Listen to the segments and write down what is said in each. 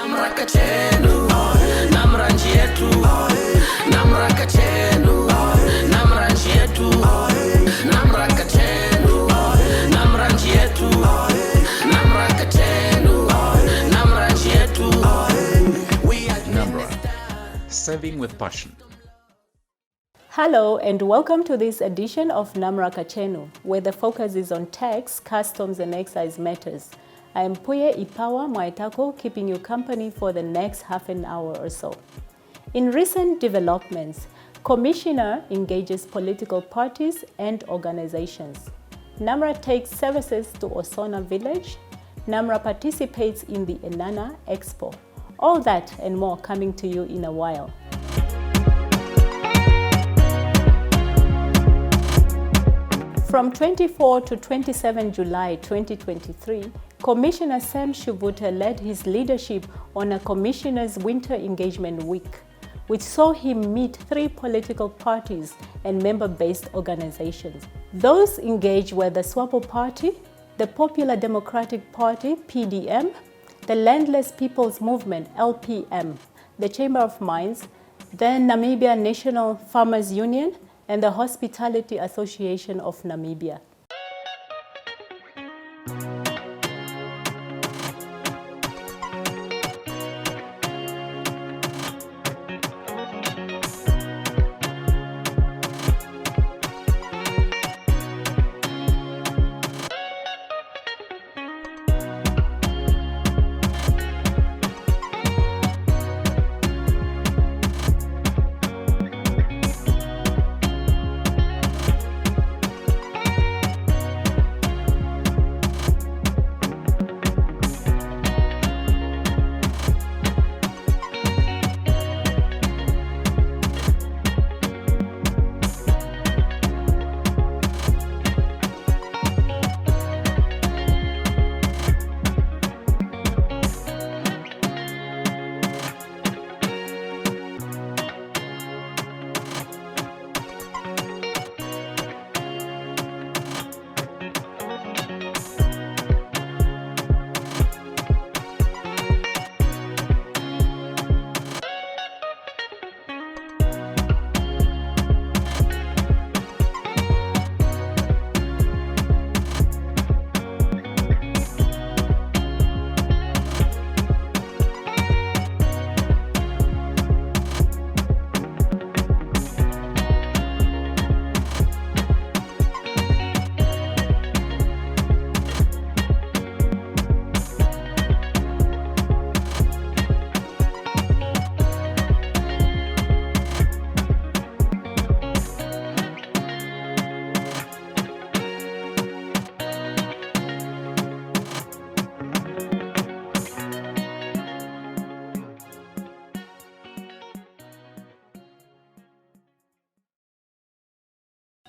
NamRA Kachenu, NamRA nchi yetu, NamRA Kachenu, NamRA nchi yetu, NamRA Kachenu, NamRA nchi yetu, NamRA Kachenu, NamRA nchi yetu. NamRA, serving with passion. Hello and welcome to this edition of NamRA Kachenu, where the focus is on tax, customs and excise matters. I am Puye Ipawa Mwaitako, keeping you company for the next half an hour or so. In recent developments, Commissioner engages political parties and organizations. NamRA takes services to Osona village. NamRA participates in the Enana Expo. All that and more coming to you in a while. From 24 to 27 July 2023, Commissioner Sam Shuvuta led his leadership on a Commissioner's Winter Engagement Week, which saw him meet 3 political parties and member-based organizations. Those engaged were the SWAPO Party, the Popular Democratic Party, PDM, the Landless People's Movement, LPM, the Chamber of Mines, the Namibia National Farmers Union, and the Hospitality Association of Namibia.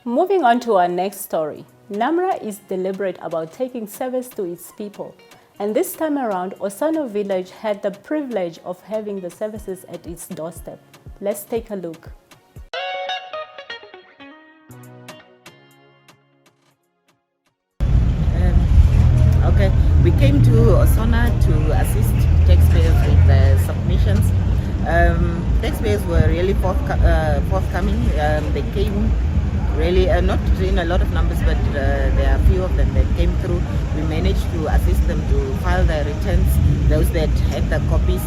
Moving on to our next story, NamRA is deliberate about taking service to its people. And this time around, Osona village had the privilege of having the services at its doorstep. Let's take a look. Okay, we came to Osona to assist taxpayers with the submissions. Taxpayers were really forthcoming. They came really, not in a lot of numbers, but there are a few of them that came through. We managed to assist them to file their returns, those that had the copies.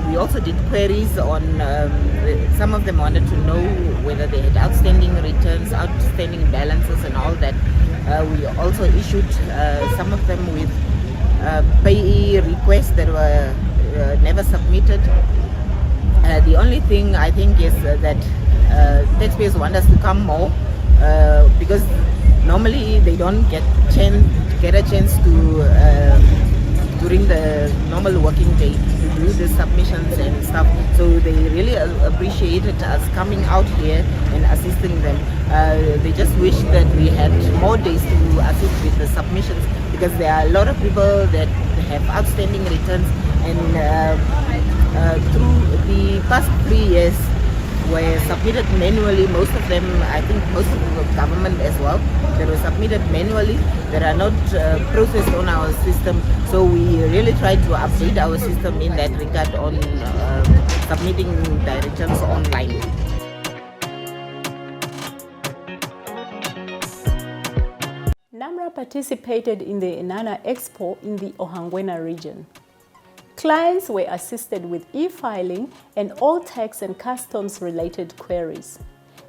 We also did queries on, some of them wanted to know whether they had outstanding returns, outstanding balances and all that. We also issued some of them with payee requests that were never submitted. The only thing I think is that taxpayers want us to come more because normally they don't get a chance to during the normal working day to do the submissions and stuff. So they really appreciated us coming out here and assisting them. They just wish that we had more days to assist with the submissions because there are a lot of people that have outstanding returns, and through the past 3 years were submitted manually. Most of them, I think most of the government as well, they were submitted manually. That are not processed on our system. So we really try to update our system in that regard on submitting the returns online. NamRA participated in the Inanna Expo in the Ohangwena region. Clients were assisted with e-filing and all tax and customs related queries.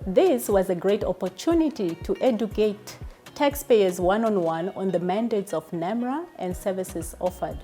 This was a great opportunity to educate taxpayers one-on-one on the mandates of NamRA and services offered.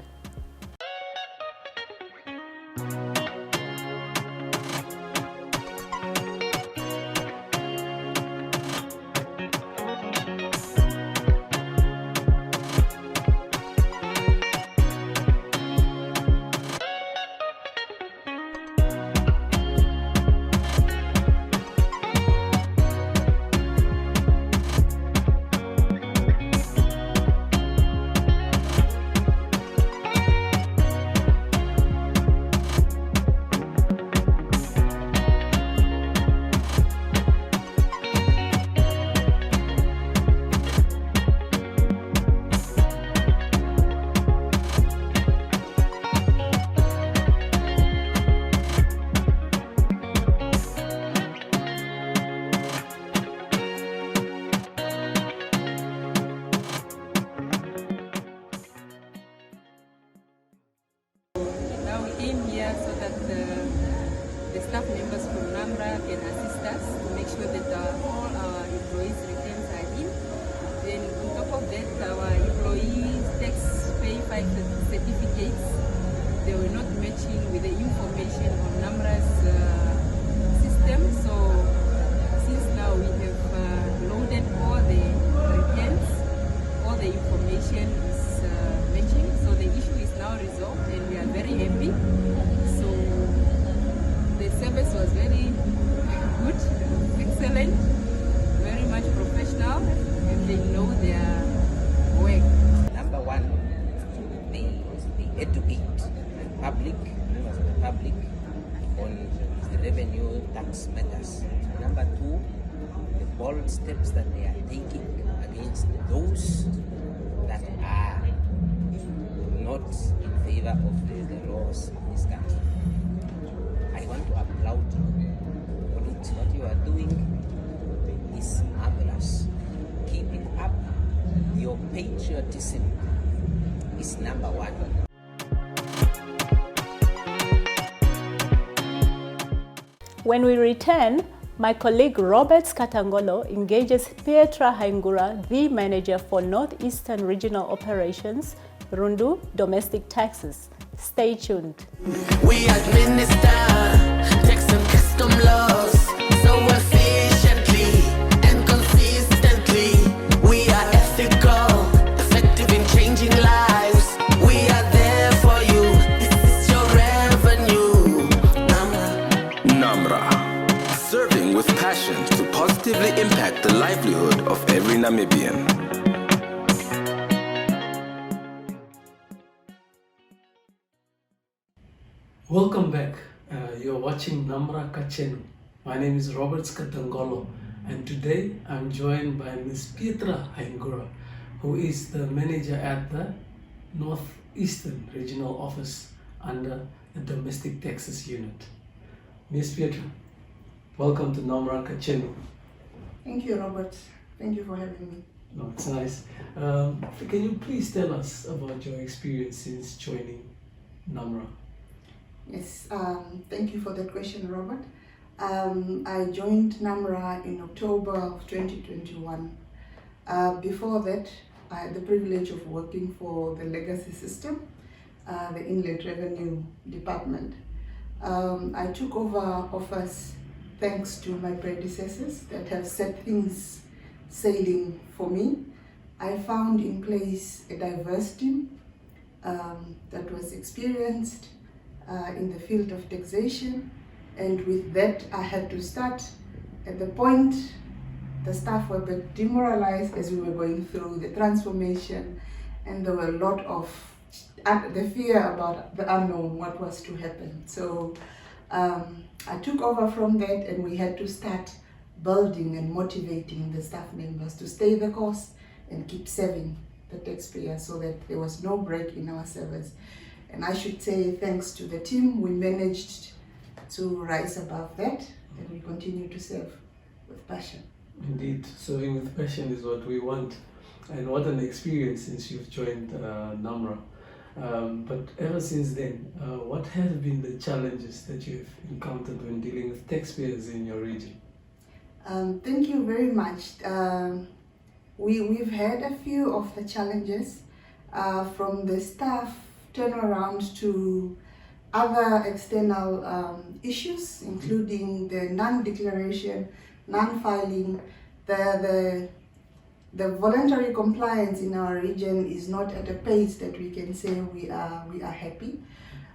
So that the staff members from NamRA can assist us to make sure that all our employees' returns are in. Then on top of that, our employees' tax pay file certificates, they were not matching with the information on NamRA's system. So since now we have loaded all the returns, all the information is matching. So the issue is now resolved and we are very happy. The service was very good, excellent, very much professional, and they know their work. Number one, they educate the public, members of the public, on the revenue tax matters. Number two, the bold steps that they are taking against those that are not in favor of the laws in this country. I want to applaud you for it. What you are doing is marvelous. Keep it up. Your patriotism is number one. When we return, my colleague Robert Katangolo engages Petra Haingura, the manager for Northeastern Regional Operations, Rundu Domestic Taxes. Stay tuned. We administer tax and custom laws so efficiently and consistently. We are ethical, effective in changing lives. We are there for you. This is your revenue. NamRA, serving with passion to positively impact the livelihood of every Namibian. Welcome back. You're watching NamRA Kachenu. My name is Robert Katangolo, and today I'm joined by Ms. Petra Haingura, who is the manager at the Northeastern Regional Office under the Domestic Taxes Unit. Ms. Petra, welcome to NamRA Kachenu. Thank you, Robert. Thank you for having me. No, it's nice. Can you please tell us about your experience since joining NamRA? Yes, thank you for that question, Robert. I joined NamRA in October of 2021. Before that, I had the privilege of working for the legacy system, the Inland Revenue Department. I took over office thanks to my predecessors that have set things sailing for me. I found in place a diverse team that was experienced in the field of taxation, and with that I had to start at the point the staff were a bit demoralized as we were going through the transformation, and there were a lot of the fear about the unknown, what was to happen. So I took over from that, and we had to start building and motivating the staff members to stay the course and keep serving the taxpayers, so that there was no break in our service. And I should say, thanks to the team, we managed to rise above that, and we continue to serve with passion. Indeed, serving with passion is what we want. And what an experience since you've joined NamRA. But ever since then, what have been the challenges that you've encountered when dealing with taxpayers in your region? Thank you very much. We've had a few of the challenges, from the staff turnaround to other external issues, including the non-declaration, non-filing. The voluntary compliance in our region is not at a pace that we can say we are happy.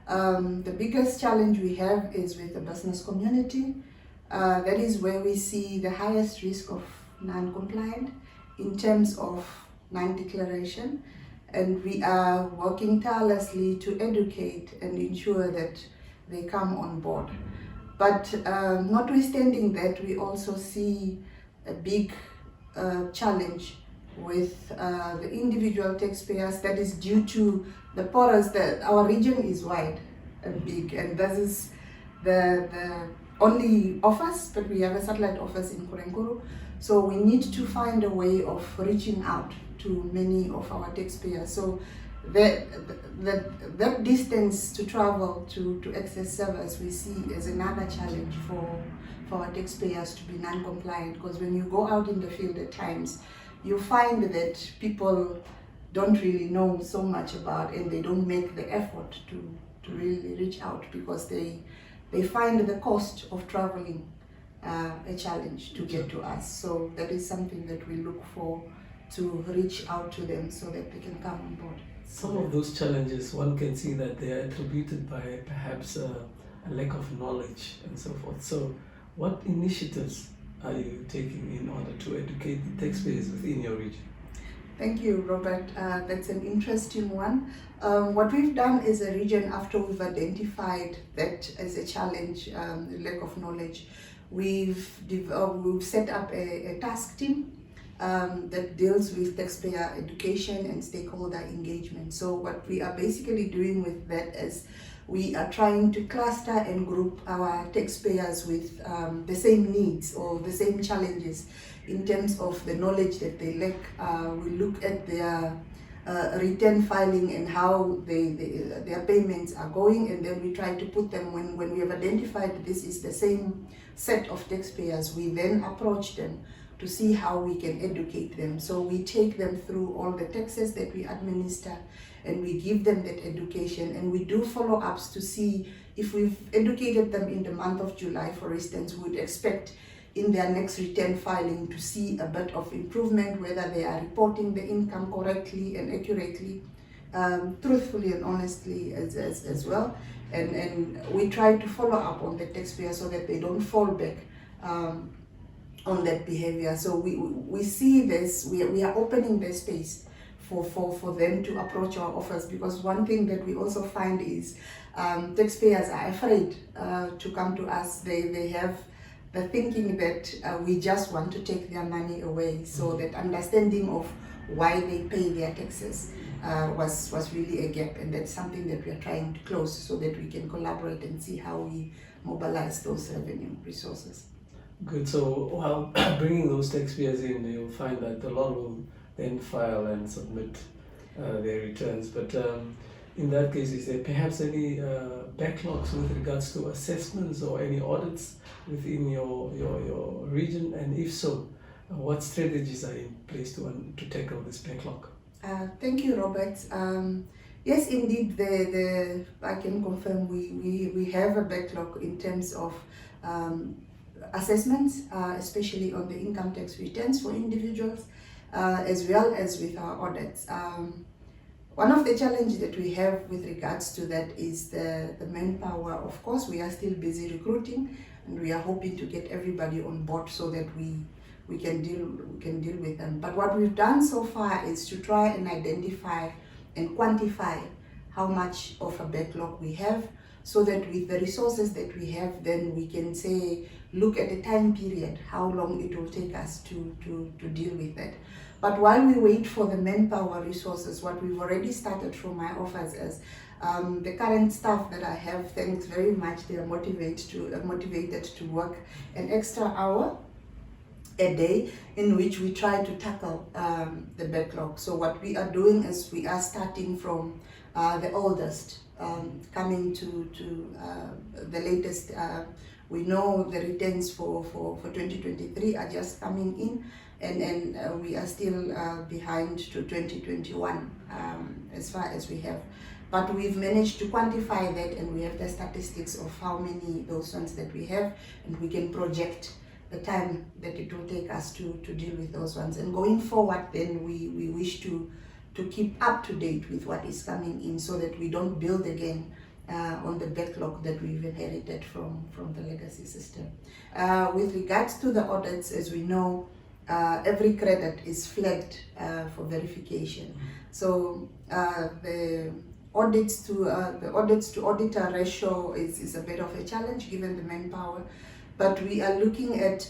The biggest challenge we have is with the business community. That is where we see the highest risk of non-compliant in terms of non-declaration, and we are working tirelessly to educate and ensure that they come on board. But notwithstanding that, we also see a big challenge with the individual taxpayers. That is due to the porous, that our region is wide and big, and this is the only office, but we have a satellite office in Kurenkuru. So we need to find a way of reaching out to many of our taxpayers. So that distance to travel to access service we see as another challenge for our taxpayers to be non-compliant, because when you go out in the field at times, you find that people don't really know so much about, and they don't make the effort to really reach out, because they find the cost of traveling a challenge to get to us. So that is something that we look for, to reach out to them so that they can come on board. Some of those challenges, one can see that they are attributed by perhaps a lack of knowledge and so forth. So what initiatives are you taking in order to educate the taxpayers within your region? Thank you, Robert. That's an interesting one. What we've done as a region, after we've identified that as a challenge, the lack of knowledge, we've set up a task team that deals with taxpayer education and stakeholder engagement. So what we are basically doing with that is we are trying to cluster and group our taxpayers with the same needs or the same challenges in terms of the knowledge that they lack. We look at their return filing and how their payments are going, and then we try to put them, when we have identified that this is the same set of taxpayers, we then approach them to see how we can educate them. So we take them through all the taxes that we administer, and we give them that education, and we do follow-ups to see if we've educated them in the month of July, for instance. We would expect in their next return filing to see a bit of improvement, whether they are reporting the income correctly and accurately, truthfully and honestly as well. And we try to follow up on the taxpayer so that they don't fall back on that behavior. So we see this, we are opening the space for them to approach our office, because one thing that we also find is taxpayers are afraid to come to us. They have the thinking that we just want to take their money away. So that understanding of why they pay their taxes was really a gap, and that's something that we are trying to close so that we can collaborate and see how we mobilize those revenue resources. Good. So while bringing those taxpayers in, you'll find that a lot will then file and submit their returns. But in that case, is there perhaps any backlogs with regards to assessments or any audits within your region? And if so, what strategies are in place to tackle this backlog? Thank you, Robert. Yes, indeed, I can confirm we have a backlog in terms of assessments, especially on the income tax returns for individuals, as well as with our audits. One of the challenges that we have with regards to that is the manpower. Of course, we are still busy recruiting, and we are hoping to get everybody on board so that we can deal with them. But what we've done so far is to try and identify and quantify how much of a backlog we have, so that with the resources that we have, then we can say, look at a time period, how long it will take us to deal with that. But while we wait for the manpower resources, what we've already started from my office is the current staff that I have, thanks very much, they are motivated to work an extra hour a day in which we try to tackle the backlog. So what we are doing is we are starting from the oldest, coming to the latest. We know the returns for 2023 are just coming in, and we are still behind to 2021 as far as we have. But we've managed to quantify that, and we have the statistics of how many those ones that we have, and we can project the time that it will take us to deal with those ones. And going forward, then we wish to keep up to date with what is coming in, so that we don't build again on the backlog that we've inherited from the legacy system. With regards to the audits, as we know, every credit is flagged for verification. So the audits to auditor ratio is a bit of a challenge given the manpower, but we are looking at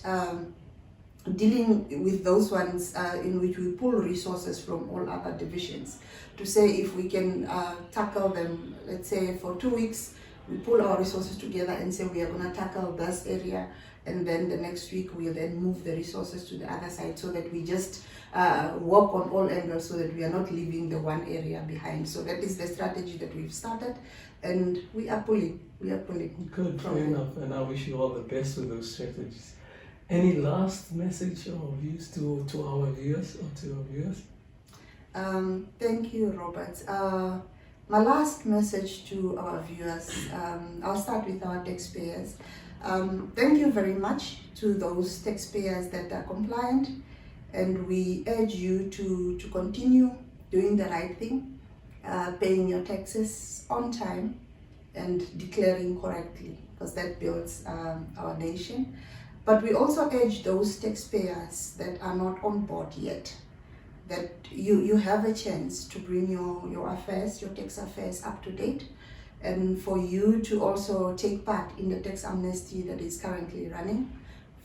dealing with those ones in which we pull resources from all other divisions to say if we can tackle them. Let's say for 2 weeks we pull our resources together and say we are going to tackle this area, and then the next week we'll then move the resources to the other side, so that we just work on all angles, so that we are not leaving the one area behind. So that is the strategy that we've started, and we are pulling. Good, fair enough, and I wish you all the best with those strategies. Any last message or views to our viewers or to your viewers? Thank you, Robert. My last message to our viewers, I'll start with our taxpayers. Thank you very much to those taxpayers that are compliant, and we urge you to continue doing the right thing, paying your taxes on time and declaring correctly, because that builds our nation. But we also urge those taxpayers that are not on board yet, that you have a chance to bring your affairs, your tax affairs up to date, and for you to also take part in the tax amnesty that is currently running,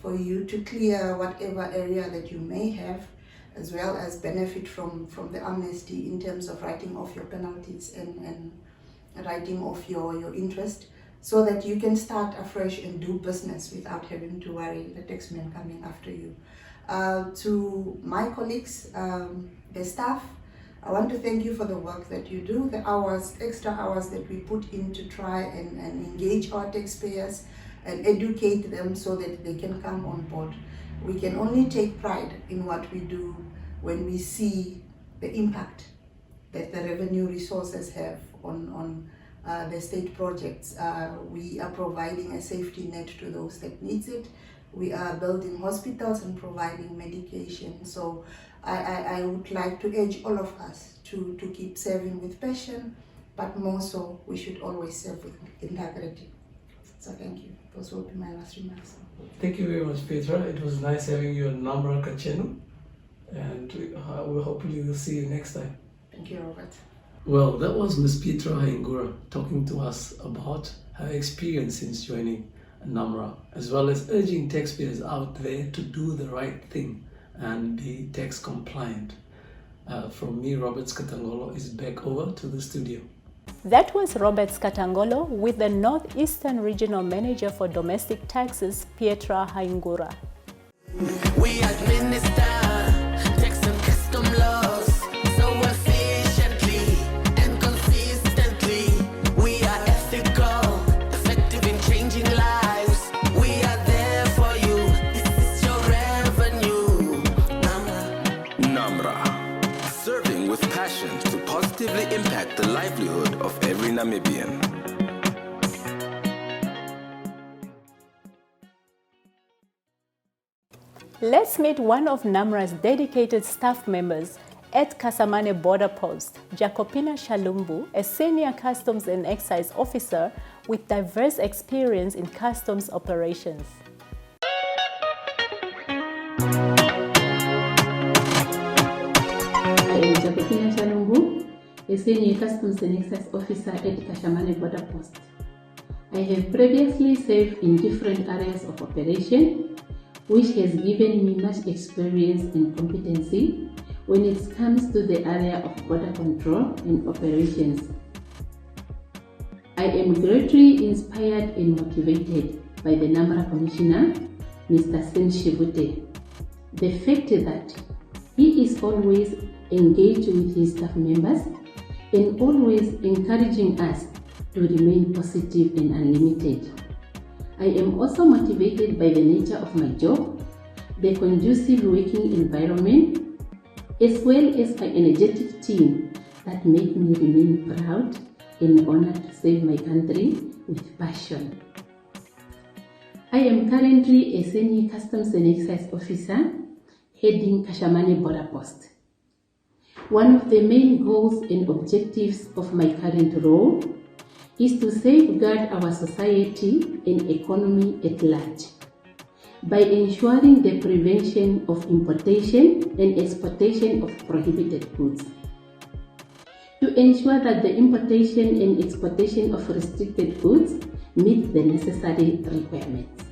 for you to clear whatever area that you may have, as well as benefit from the amnesty in terms of writing off your penalties and writing off your interest, so that you can start afresh and do business without having to worry the taxman coming after you. To my colleagues, the staff, I want to thank you for the work that you do, the hours, extra hours that we put in to try and engage our taxpayers and educate them so that they can come on board. We can only take pride in what we do when we see the impact that the revenue resources have on the state projects. We are providing a safety net to those that needs it. We are building hospitals and providing medication. So I would like to urge all of us to keep serving with passion, but more so, we should always serve with integrity. So thank you. Those will be my last remarks. Thank you very much, Petra. It was nice having you on NamRA Kachenu, and we hopefully will see you next time. Thank you, Robert. Well, that was Ms. Petra Haingura talking to us about her experience since joining NamRA, as well as urging taxpayers out there to do the right thing and be tax compliant. From me, Robert Skatangolo, is back over to the studio. That was Robert Skatangolo with the Northeastern Regional Manager for Domestic Taxes, Petra Haingura. We administer tax and custom laws so efficiently and consistently. We are ethical, effective in changing lives. We are there for you. This is your revenue. NamRA, serving with passion to positively impact the livelihood of every Namibian. Let's meet one of NamRA's dedicated staff members at Kasamane Border Post, Jacopina Shalumbu, a senior customs and excise officer with diverse experience in customs operations. Petra Haingura, a senior customs and excise officer at Kasamane Border Post. I have previously served in different areas of operation, which has given me much experience and competency when it comes to the area of border control and operations. I am greatly inspired and motivated by the NamRA Commissioner, Mr. Sam Shivute. The fact that he is always engaged with his staff members and always encouraging us to remain positive and unlimited. I am also motivated by the nature of my job, the conducive working environment, as well as my energetic team that make me remain proud and honored to serve my country with passion. I am currently a senior Customs and Excise Officer heading Kashamani Border Post. One of the main goals and objectives of my current role is to safeguard our society and economy at large by ensuring the prevention of importation and exportation of prohibited goods, to ensure that the importation and exportation of restricted goods meet the necessary requirements,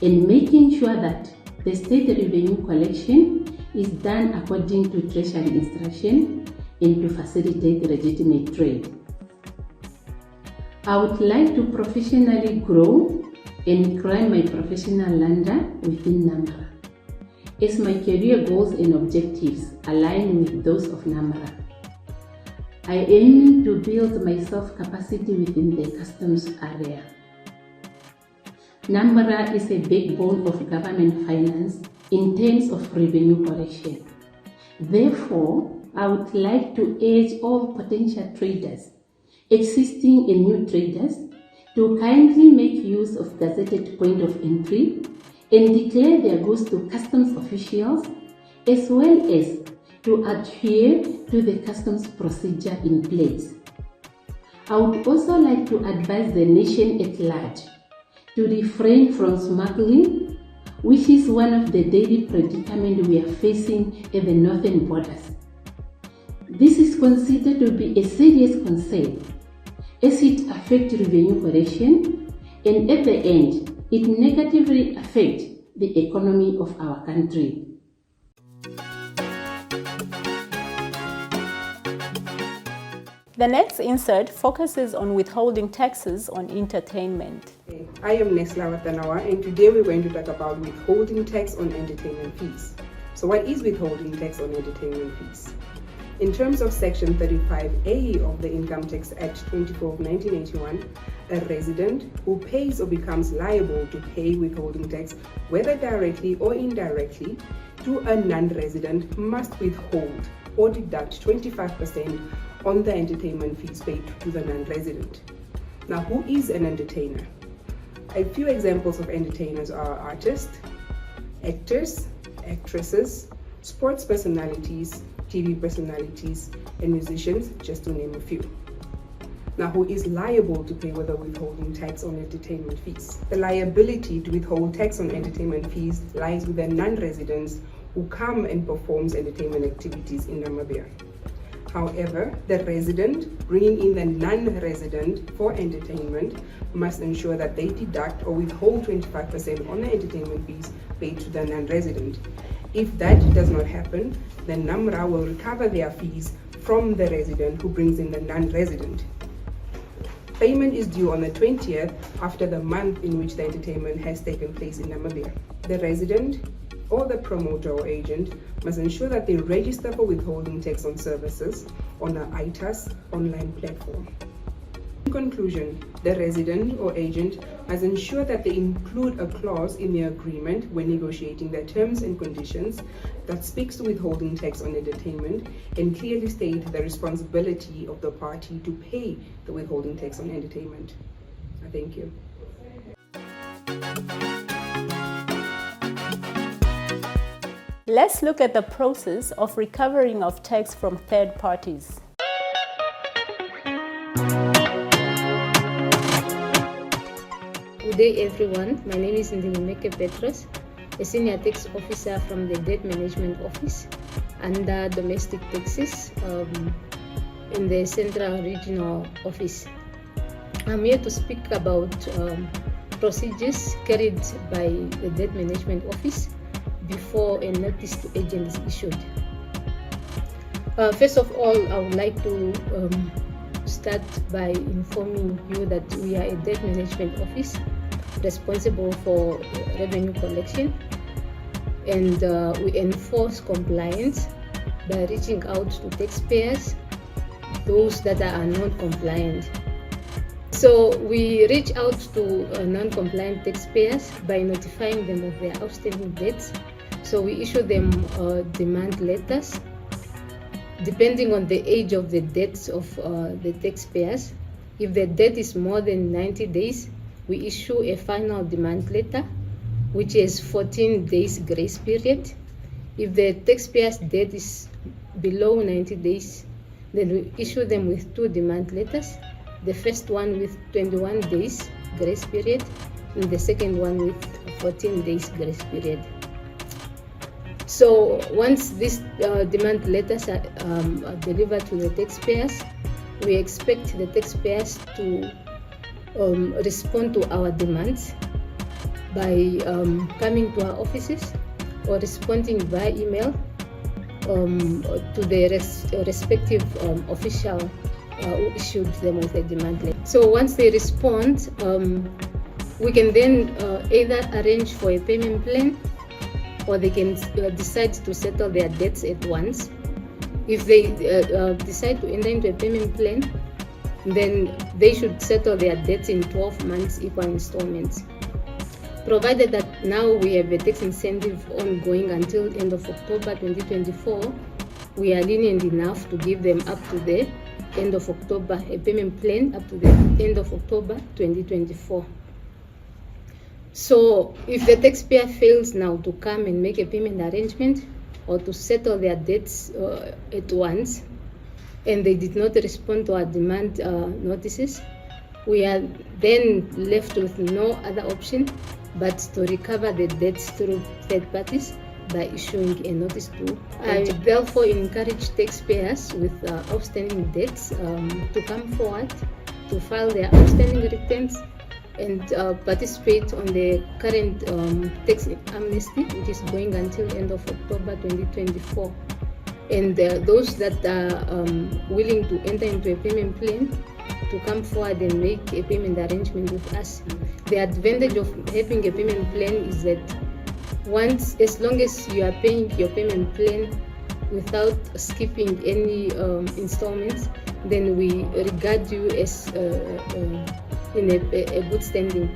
and making sure that the state revenue collection is done according to Treasury instruction and to facilitate legitimate trade. I would like to professionally grow and climb my professional ladder within NamRA, as my career goals and objectives align with those of NamRA. I aim to build my self-capacity within the customs area. NamRA is a backbone of government finance in terms of revenue collection. Therefore, I would like to urge all potential traders, existing and new traders, to kindly make use of gazetted point of entry and declare their goods to customs officials, as well as to adhere to the customs procedure in place. I would also like to advise the nation at large to refrain from smuggling, which is one of the daily predicaments we are facing at the northern borders. This is considered to be a serious concern, as it affects revenue collection and at the end, it negatively affects the economy of our country. The next insert focuses on withholding taxes on entertainment. I am Nesla Watanawa, and today we're going to talk about withholding tax on entertainment fees. So what is withholding tax on entertainment fees? In terms of Section 35A of the Income Tax Act 24 of 1981, a resident who pays or becomes liable to pay withholding tax, whether directly or indirectly, to a non-resident must withhold or deduct 25% on the entertainment fees paid to the non-resident. Now, who is an entertainer? A few examples of entertainers are artists, actors, actresses, sports personalities, TV personalities, and musicians, just to name a few. Now, who is liable to pay with a withholding tax on entertainment fees? The liability to withhold tax on entertainment fees lies with the non-residents who come and performs entertainment activities in Namibia. However, the resident bringing in the non-resident for entertainment must ensure that they deduct or withhold 25% on the entertainment fees paid to the non-resident. If that does not happen, then NamRA will recover their fees from the resident who brings in the non-resident. Payment is due on the 20th after the month in which the entertainment has taken place in Namibia. The resident or the promoter or agent must ensure that they register for withholding tax on services on an ITAS online platform. In conclusion, the resident or agent must ensure that they include a clause in their agreement when negotiating their terms and conditions that speaks to withholding tax on entertainment and clearly state the responsibility of the party to pay the withholding tax on entertainment. Thank you. Let's look at the process of recovering of tax from third parties. Good day everyone, my name is Petra, a senior tax officer from the Debt Management Office under Domestic Taxes in the Central Regional Office. I'm here to speak about procedures carried by the Debt Management Office before a notice to agent is issued. First of all, I would like to start by informing you that we are a Debt Management Office responsible for revenue collection, and we enforce compliance by reaching out to taxpayers, those that are non-compliant. So we reach out to non-compliant taxpayers by notifying them of their outstanding debts. So we issue them demand letters depending on the age of the debts of the taxpayers. If the debt is more than 90 days, we issue a final demand letter, which is 14 days grace period. If the taxpayer's debt is below 90 days, then we issue them with 2 demand letters. The first one with 21 days grace period, and the second one with 14 days grace period. So once these demand letters are delivered to the taxpayers, we expect the taxpayers to respond to our demands by coming to our offices or responding via email to the respective official who issued them with a demand letter. So once they respond, we can then either arrange for a payment plan, or they can decide to settle their debts at once. If they decide to enter into a payment plan, then they should settle their debts in 12 months equal installments. Provided that now we have a tax incentive ongoing until end of October 2024, we are lenient enough to give them up to the end of October, a payment plan up to the end of October 2024. So if the taxpayer fails now to come and make a payment arrangement or to settle their debts at once, and they did not respond to our demand notices, we are then left with no other option but to recover the debts through third parties by issuing a notice to. I therefore encourage taxpayers with outstanding debts to come forward to file their outstanding returns and participate on the current tax amnesty, which is going until end of October 2024. And those that are willing to enter into a payment plan to come forward and make a payment arrangement with us. The advantage of having a payment plan is that as long as you are paying your payment plan without skipping any installments, then we regard you as in a good standing.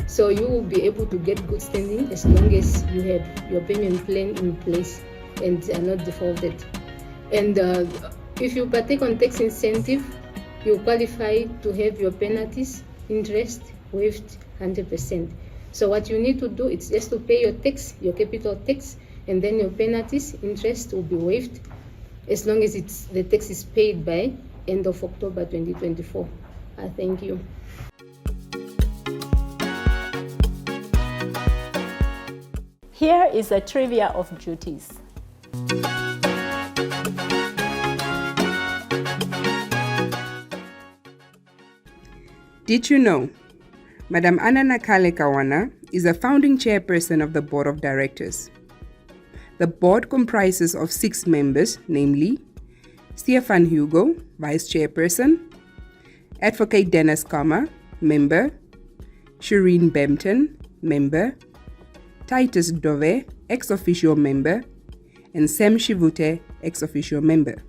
So you will be able to get good standing as long as you have your payment plan in place and are not defaulted. And if you partake on tax incentive, you qualify to have your penalties, interest waived 100%. So what you need to do is just to pay your tax, your capital tax, and then your penalties, interest will be waived as long as the tax is paid by end of October 2024. Thank you. Here is a trivia of duties. Did you know? Madam Anana Kawana is a founding chairperson of the Board of Directors. The board comprises of 6 members, namely Stefan Hugo, Vice Chairperson, Advocate Dennis Kama, Member, Shireen Bempton, Member, Titus Dove, Ex-Officio Member, and Sam Shivute, Ex-Officio Member.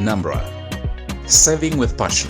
NamRA. Saving with passion.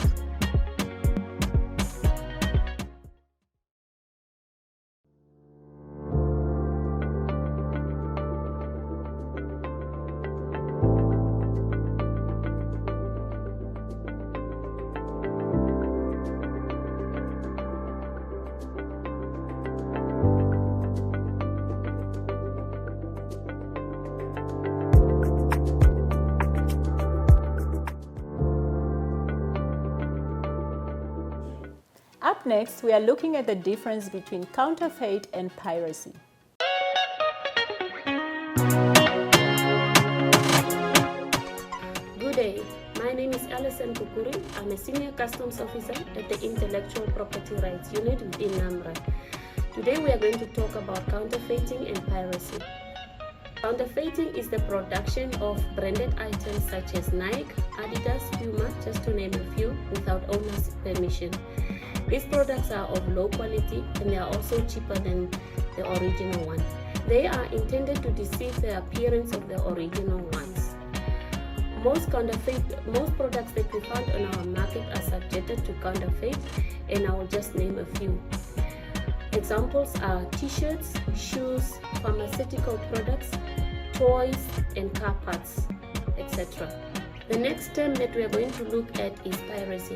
Up next, we are looking at the difference between counterfeit and piracy. Good day, my name is Alison Kukuri. I'm a Senior Customs Officer at the Intellectual Property Rights Unit within NamRA. Today we are going to talk about counterfeiting and piracy. Counterfeiting is the production of branded items such as Nike, Adidas, Puma, just to name a few, without owner's permission. These products are of low quality and they are also cheaper than the original one. They are intended to deceive the appearance of the original ones. Most products that we found on our market are subjected to counterfeit, and I will just name a few. Examples are t-shirts, shoes, pharmaceutical products, toys, and car parts, etc. The next term that we are going to look at is piracy.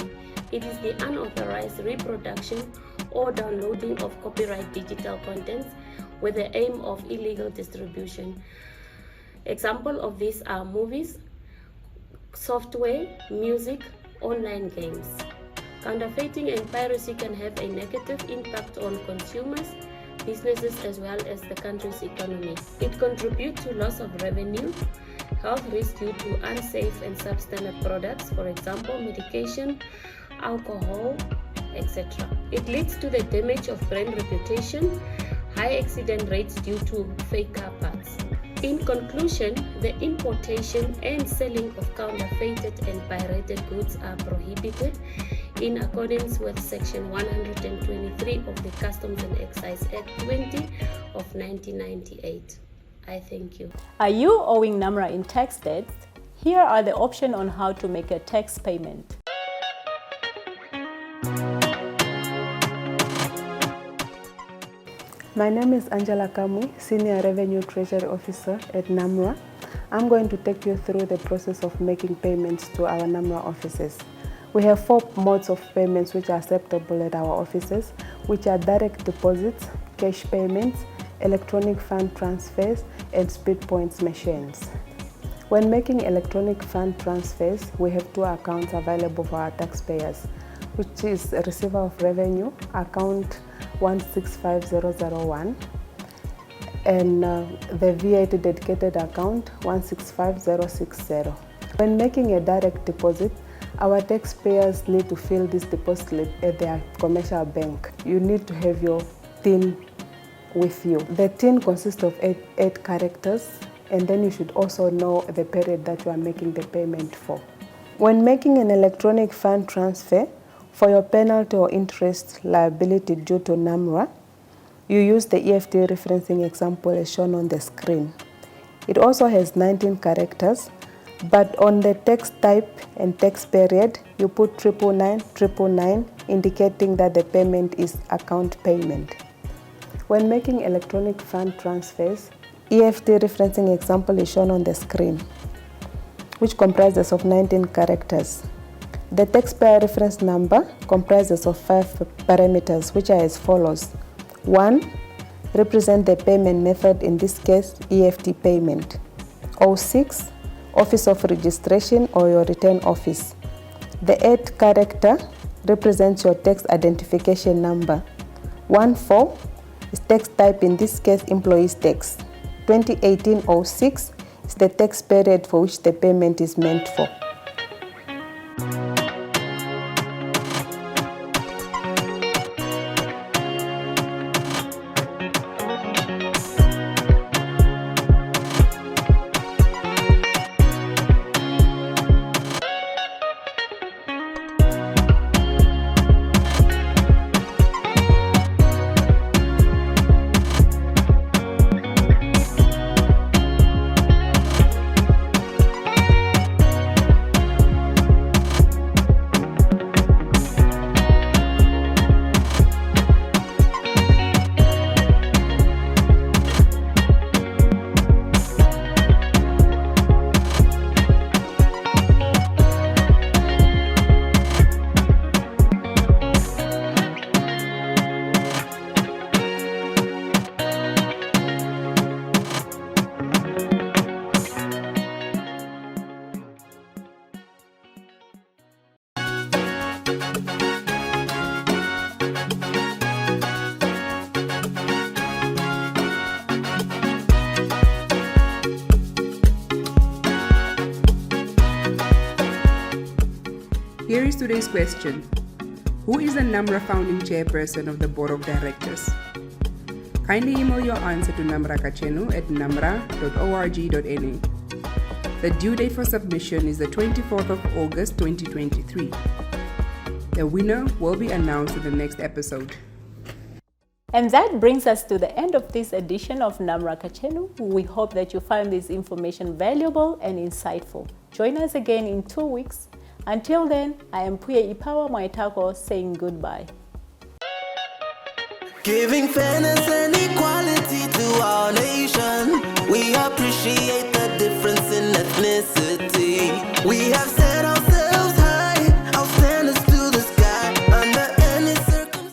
It is the unauthorized reproduction or downloading of copyright digital contents with the aim of illegal distribution. Examples of these are movies, software, music, online games. Counterfeiting and piracy can have a negative impact on consumers, businesses, as well as the country's economy. It contributes to loss of revenue, health risks due to unsafe and substandard products, for example, medication, alcohol, etc. It leads to the damage of brand reputation, high accident rates due to fake car parts. In conclusion, the importation and selling of counterfeited and pirated goods are prohibited in accordance with Section 123 of the Customs and Excise Act 20 of 1998. I thank you. Are you owing NamRA in tax debts? Here are the options on how to make a tax payment. My name is Angela Kamui, Senior Revenue Treasury Officer at NamRA. I'm going to take you through the process of making payments to our NamRA offices. We have 4 modes of payments which are acceptable at our offices, which are direct deposits, cash payments, electronic fund transfers, and speed points machines. When making electronic fund transfers, we have 2 accounts available for our taxpayers, which is Receiver of Revenue, account 165001, and the VAT dedicated account 165060. When making a direct deposit, our taxpayers need to fill this deposit slip at their commercial bank. You need to have your TIN with you. The TIN consists of 8 characters, and then you should also know the period that you are making the payment for. When making an electronic fund transfer, for your penalty or interest liability due to NamRA, you use the EFT referencing example as shown on the screen. It also has 19 characters, but on the text type and text period, you put 999, indicating that the payment is account payment. When making electronic fund transfers, EFT referencing example is shown on the screen, which comprises of 19 characters. The taxpayer reference number comprises of 5 parameters, which are as follows. 1. Represent the payment method, in this case, EFT payment. 06. Office of registration or your return office. The 8th character represents your tax identification number. 14 is tax type, in this case employees tax. 2018-06 is the tax period for which the payment is meant for. Here is today's question. Who is the NamRA founding chairperson of the board of directors? Kindly email your answer to NamRA Kachenu at namra.org.na. The due date for submission is the 24th of August 2023. The winner will be announced in the next episode. And that brings us to the end of this edition of NamRA Kachenu. We hope that you found this information valuable and insightful. Join us again in 2 weeks. Until then, I am Puye Ipawa Mwaitako saying goodbye. Giving fairness and equality to our nation. We appreciate the difference in ethnicity.